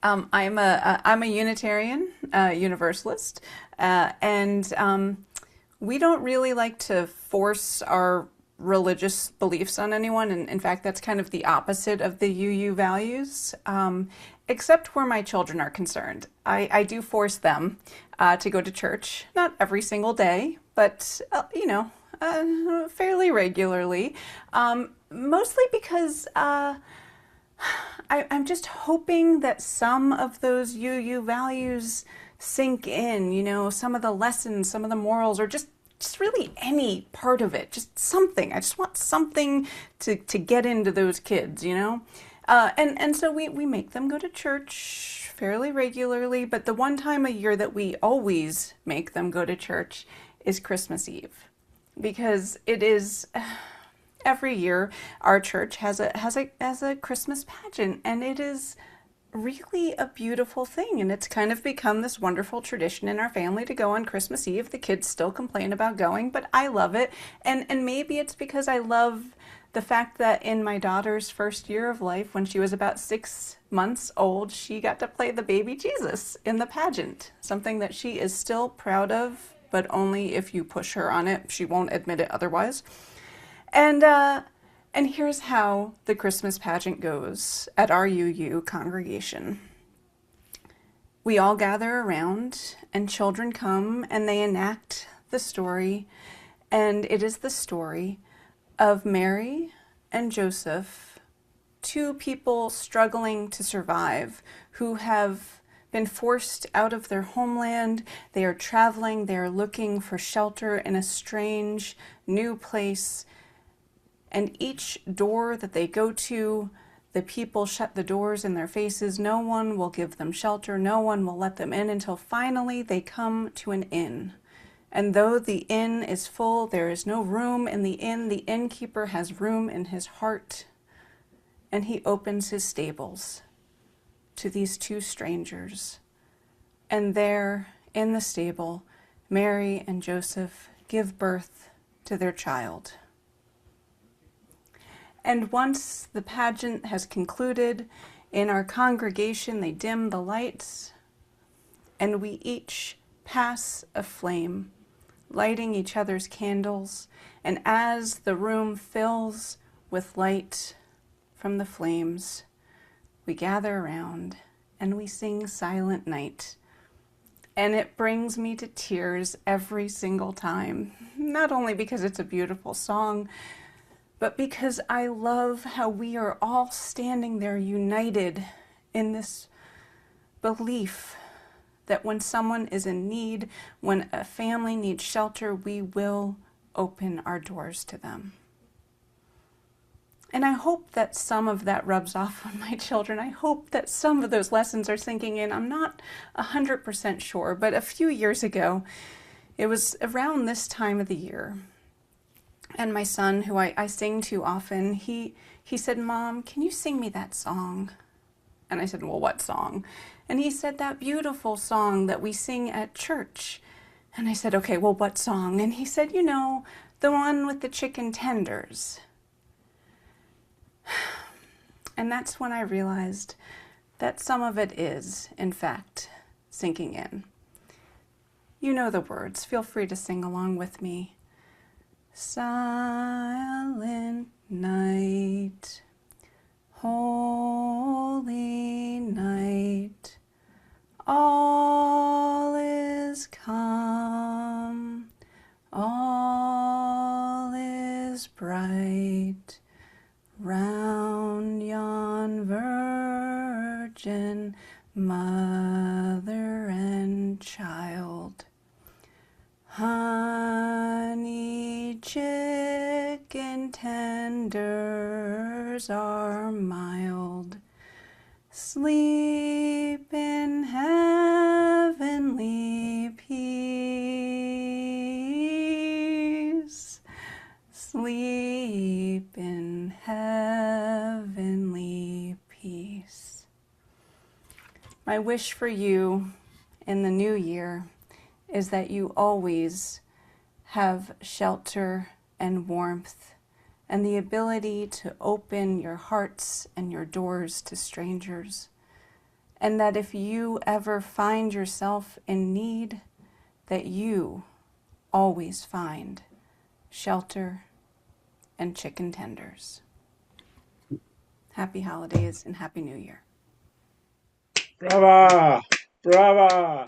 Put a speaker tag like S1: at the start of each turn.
S1: I'm a Unitarian, Universalist, and we don't really like to force our religious beliefs on anyone. And in fact, that's kind of the opposite of the UU values, except where my children are concerned. I do force them to go to church, not every single day, but fairly regularly. Mostly because I'm just hoping that some of those UU values sink in, some of the lessons, some of the morals, or just really any part of it, just something. I just want something to get into those kids. And so we make them go to church fairly regularly, but the one time a year that we always make them go to church is Christmas Eve. Because it is every year our church has a Christmas pageant, and it is really a beautiful thing, and it's kind of become this wonderful tradition in our family to go on Christmas Eve. The kids still complain about going, but I love it. And maybe it's because I love the fact that in my daughter's first year of life, when she was about 6 months old, she got to play the baby Jesus in the pageant, something that she is still proud of, but only if you push her on it. She won't admit it otherwise. And here's how the Christmas pageant goes at our UU congregation. We all gather around, and children come and they enact the story, and it is the story of Mary and Joseph, two people struggling to survive who have been forced out of their homeland. They are traveling, they are looking for shelter in a strange new place. And each door that they go to, the people shut the doors in their faces. No one will give them shelter. No one will let them in until finally they come to an inn. And though the inn is full, there is no room in the inn. The innkeeper has room in his heart. And he opens his stables to these two strangers. And there, in the stable, Mary and Joseph give birth to their child. And once the pageant has concluded, in our congregation they dim the lights, and we each pass a flame, lighting each other's candles. And as the room fills with light from the flames, we gather around and we sing Silent Night. And it brings me to tears every single time, not only because it's a beautiful song, but because I love how we are all standing there united in this belief that when someone is in need, when a family needs shelter, we will open our doors to them. And I hope that some of that rubs off on my children. I hope that some of those lessons are sinking in. I'm not 100% sure, but a few years ago, it was around this time of the year, and my son, who I sing to often, he said, "Mom, can you sing me that song?" And I said, "Well, what song?" And he said, "That beautiful song that we sing at church." And I said, "Okay, well, what song?" And he said, "The one with the chicken tenders." And that's when I realized that some of it is, in fact, sinking in. You know the words. Feel free to sing along with me. Silent night, holy night, all is calm, all is bright, round yon virgin mother and child. Honey chicken tenders are mild. Sleep in heavenly peace. Sleep in heavenly peace. My wish for you in the new year is that you always have shelter and warmth and the ability to open your hearts and your doors to strangers, and that if you ever find yourself in need, that you always find shelter and chicken tenders. Happy holidays and Happy New Year.
S2: Brava! Brava!